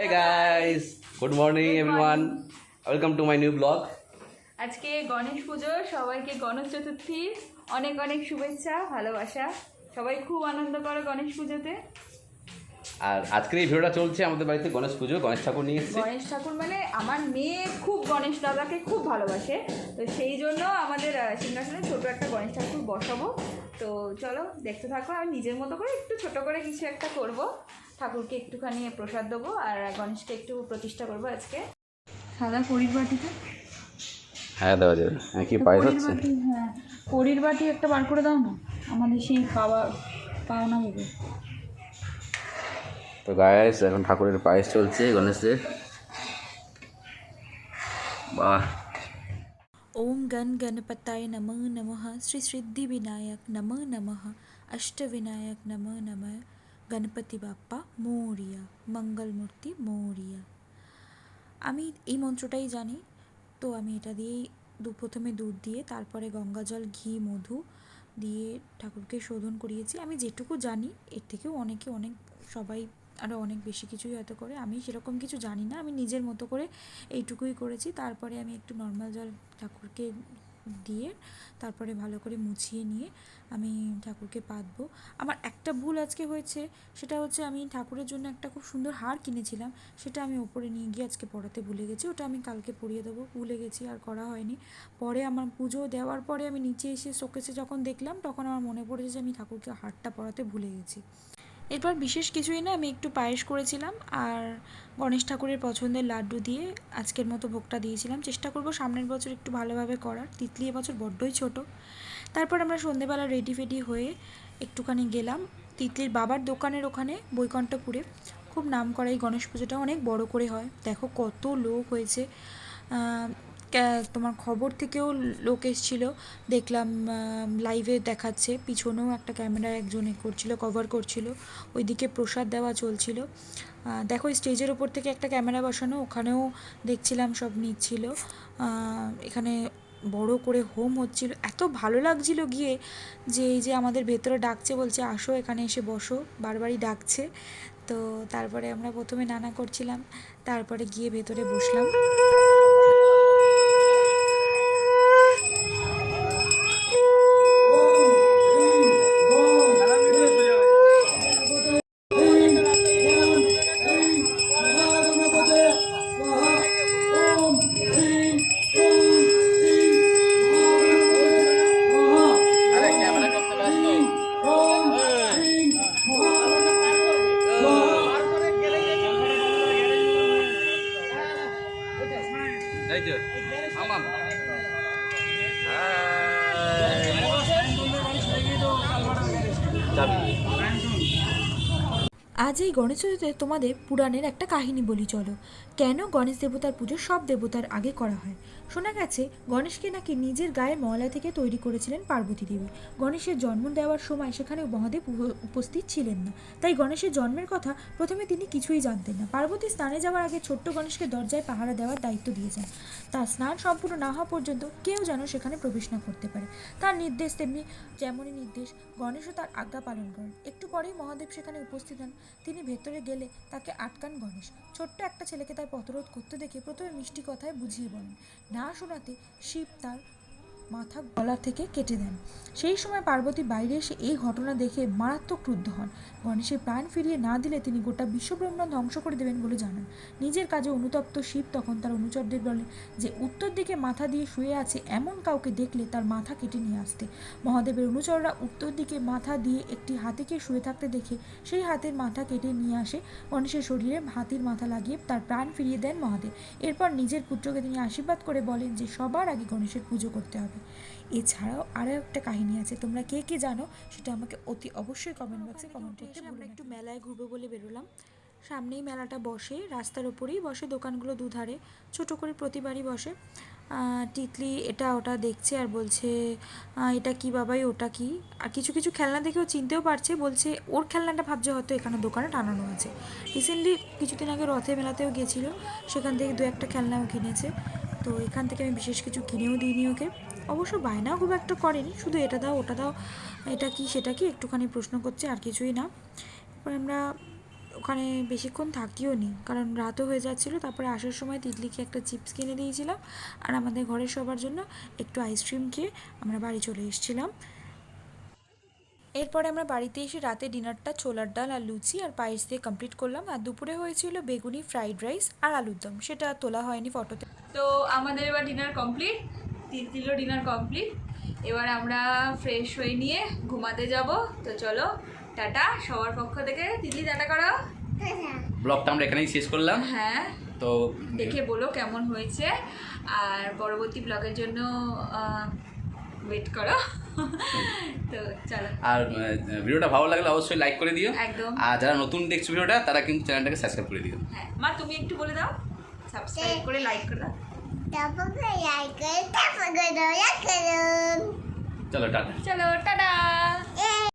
Hey guys, good morning everyone. Welcome to my new vlog. আজকে গণেশ পুজো, সবাইকে গণেশ চতুর্থীর অনেক অনেক শুভেচ্ছা, ভালোবাসা। সবাই খুব আনন্দ করে গণেশ পুজোতে। আর আজকের এই ভিডিওটা চলছে আমাদের বাড়িতে গণেশ পুজো, গণেশ ঠাকুর নিয়ে এসেছি। গণেশ ঠাকুর মানে আমার মেয়ে খুব গণেশ দাদাকে খুব ভালোবাসে, তো সেই জন্য আমাদের সিংহাসনে ছোট একটা গণেশ ঠাকুর বসাবো। তো চলো দেখতে থাকো, আমি নিজের মতো করে একটু ছোট করে কিছু একটা করব, ঠাকুরকে একটুখানি প্রসাদ দেবো আর গণেশকে একটু প্রতিষ্ঠা করবো আজকে। সাদা কড়ির বাটিতে হ্যাঁ দেওয়া যাবে। হ্যাঁ কি পায়েস হচ্ছে? হ্যাঁ, কড়ির বাটি একটা বার করে দাও না, আমাদের সেই পাওনা হবে। তো গাইস এখন ঠাকুরের পায়েস চলছে গণেশের। বাহ। ओम गण गणपताय नमः नमः श्री सिद्धि विनायक नमः नमः अष्ट विनायक नमः नमः गणपति बाप्पा मोरिया मंगलमूर्ति मोरिया। আমি এই মন্ত্রটাই জানি, তো আমি এটা দিয়েই প্রথমে দুধ দিয়ে তারপরে গঙ্গাজল ঘি মধু দিয়ে ঠাকুরকে শোধন করিয়েছি। আমি যেটুকু জানি, এর থেকেও অনেকে অনেক সবাই আরও অনেক বেশি কিছুই হয়তো করে, আমি সেরকম কিছু জানি না, আমি নিজের মতো করে এইটুকুই করেছি। তারপরে আমি একটু নর্মাল জল ঠাকুরকে দিয়ে তারপরে ভালো করে মুছিয়ে নিয়ে আমি ঠাকুরকে পাতবো। আমার একটা ভুল আজকে হয়েছে, সেটা হচ্ছে আমি ঠাকুরের জন্য একটা খুব সুন্দর হার কিনেছিলাম, সেটা আমি ওপরে নিয়ে গিয়ে আজকে পরাতে ভুলে গেছি। ওটা আমি কালকে পরিয়ে দেবো, ভুলে গেছি আর করা হয়নি। পরে আমার পুজো দেওয়ার পরে আমি নিচে এসে শোকেসে যখন দেখলাম, তখন আমার মনে পড়েছে যে আমি ঠাকুরকে হারটা পরাতে ভুলে গেছি। এরপর বিশেষ কিছুই না, আমি একটু পায়েস করেছিলাম আর গণেশ ঠাকুরের পছন্দের লাড্ডু দিয়ে আজকের মতো ভোগটা দিয়েছিলাম। চেষ্টা করব সামনের বছর একটু ভালোভাবে করার, তিতলি এবছর বড্ডই ছোট। তারপর আমরা সন্ধেবেলা রেডি ফেডি হয়ে একটুখানি গেলাম তিতলির বাবার দোকানের ওখানে, বৈকণ্ঠপুরে। খুব নাম করা এই গণেশ পুজোটা, অনেক বড় করে হয়, দেখো কত লোক হয়েছে। তোমার খবর থেকেও লোক এসেছিল, দেখলাম লাইভে দেখাচ্ছে, পিছনেও একটা ক্যামেরায় একজন করছিল, কভার করছিল, ওইদিকে প্রসাদ দেওয়া চলছিল। দেখো স্টেজের ওপর থেকে একটা ক্যামেরা বসানো, ওখানেও দেখছিলাম সব নিচ্ছিল। এখানে বড় করে হোম হচ্ছিল, এত ভালো লাগছিল গিয়ে, যে এই যে আমাদের ভেতরে ডাকছে, বলছে আসো এখানে এসে বসো, বারবারই ডাকছে। তো তারপরে আমরা প্রথমে নানা করছিলাম, তারপরে গিয়ে ভেতরে বসলাম। আজ এই গণেশ চতুর্থীতে তোমাদের পুরাণের একটা কাহিনী বলি চলো। কেন গণেশ দেবতার পুজো সব দেবতার আগে করা হয়? শোনা গেছে গণেশকে নাকি নিজের গায়ের ময়লা থেকে তৈরি করেছিলেন পার্বতী দেবী। গণেশের জন্ম দেওয়ার সময় সেখানে মহাদেব উপস্থিত ছিলেন না, তাই গণেশের জন্মের কথা প্রথমে তিনি কিছুই জানতেন না। পার্বতী স্নানে যাওয়ার আগে ছোট্ট গণেশকে দরজায় পাহারা দেওয়ার দায়িত্ব দিয়েছেন। তার স্নান সম্পূর্ণ না হওয়া পর্যন্ত কেউ যেন সেখানে প্রবেশ না করতে পারে। তার নির্দেশ তেমনি, যেমনই নির্দেশ গণেশও তার আজ্ঞা পালন করেন। একটু পরেই মহাদেব সেখানে উপস্থিত হন। তিনি ভেতরে গেলে তাকে আটকান গণেশ। ছোট্ট একটা ছেলেকে তার পথরোধ করতে দেখে প্রথমে মিষ্টি কথায় বুঝিয়ে বলেন, না শোনাতে শিব তার মাথা গলা থেকে কেটে দেন। সেই সময় পার্বতী বাইরে এসে এই ঘটনা দেখে মারাত্মক ক্রুদ্ধ হন। গণেশের প্রাণ ফিরিয়ে না দিলে তিনি গোটা বিশ্বব্রহ্মাণ্ড ধ্বংস করে দেবেন বলে জানান। নিজের কাজে অনুতপ্ত শিব তখন তার অনুচরদের বলেন যে উত্তর দিকে মাথা দিয়ে শুয়ে আছে এমন কাউকে দেখলে তার মাথা কেটে নিয়ে আসতে। মহাদেবের অনুচররা উত্তর দিকে মাথা দিয়ে একটি হাতিকে শুয়ে থাকতে দেখে সেই হাতির মাথা কেটে নিয়ে আসে গণেশের শরীরে, হাতির মাথা লাগিয়ে তার প্রাণ ফিরিয়ে দেন মহাদেব। এরপর নিজের পুত্রকে তিনি আশীর্বাদ করে বলেন যে সবার আগে গণেশের পুজো করতে হবে। এছাড়াও আরও একটা কাহিনী আছে, তোমরা কে কে জানো সেটা আমাকে অতি অবশ্যই কমেন্ট বক্সে কমেন্ট করতে। আমরা একটু মেলায় ঘুরবো বলে বেরোলাম। সামনেই মেলাটা বসে, রাস্তার ওপরেই বসে, দোকানগুলো দুধারে ছোট করে প্রতিবারই বসে। তিতলি এটা ওটা দেখছে আর বলছে এটা কি বাবাই, ওটা কি। আর কিছু কিছু খেলনা দেখেও চিনতেও পারছে, বলছে ওর খেলনাটা ভাবছে হয়তো এখানে দোকানে টানানো আছে। রিসেন্টলি কিছুদিন আগে রথে মেলাতেও গেছিলো, সেখান থেকে দু একটা খেলনাও কিনেছে। তো এখান থেকে আমি বিশেষ কিছু কিনেও দিইনি ওকে। অবশ্য বায়নাও খুব একটা করেনি, শুধু এটা দাও ওটা দাও, এটা কি সেটা কি একটুখানি প্রশ্ন করছে, আর কিছুই না। এরপর আমরা ওখানে বেশিক্ষণ থাকিও নি, কারণ রাতও হয়ে যাচ্ছিলো। তারপরে আসার সময় তিতলিকে একটা চিপস কিনে দিয়েছিলাম, আর আমাদের ঘরের সবার জন্য একটু আইসক্রিম খেয়ে আমরা বাড়ি চলে এসেছিলাম। এরপরে আমরা বাড়িতে এসে রাতে ডিনারটা ছোলার ডাল আর লুচি আর পায়েস দিয়ে কমপ্লিট করলাম। আর দুপুরে হয়েছিল বেগুনি, ফ্রাইড রাইস আর আলুর দম, সেটা তোলা হয়নি ফটোতে। তো আমাদের এবার ডিনার কমপ্লিট, তিতলিরও ডিনার কমপ্লিট। এবার আমরা ফ্রেশ হয়ে নিয়ে ঘুমাতে যাব। তো চলো টাটা সবার পক্ষ থেকে। তিতলি টাটা করো। ব্লগটা আমরা এখানেই শেষ করলাম। হ্যাঁ, তো দেখে বলো কেমন হয়েছে, আর পরবর্তী ব্লগের জন্য ওয়েট করো। তো চলো, আর ভিডিওটা ভালো লাগলে অবশ্যই লাইক করে দিও। একদম। আর যারা নতুন দেখছো ভিডিওটা তারা কিন্তু চ্যানেলটাকে সাবস্ক্রাইব করে দিও। হ্যাঁ মা, তুমি একটু বলে দাও, সাবস্ক্রাইব করে লাইক করে দাও। চলো টাটা। চলো টাটা।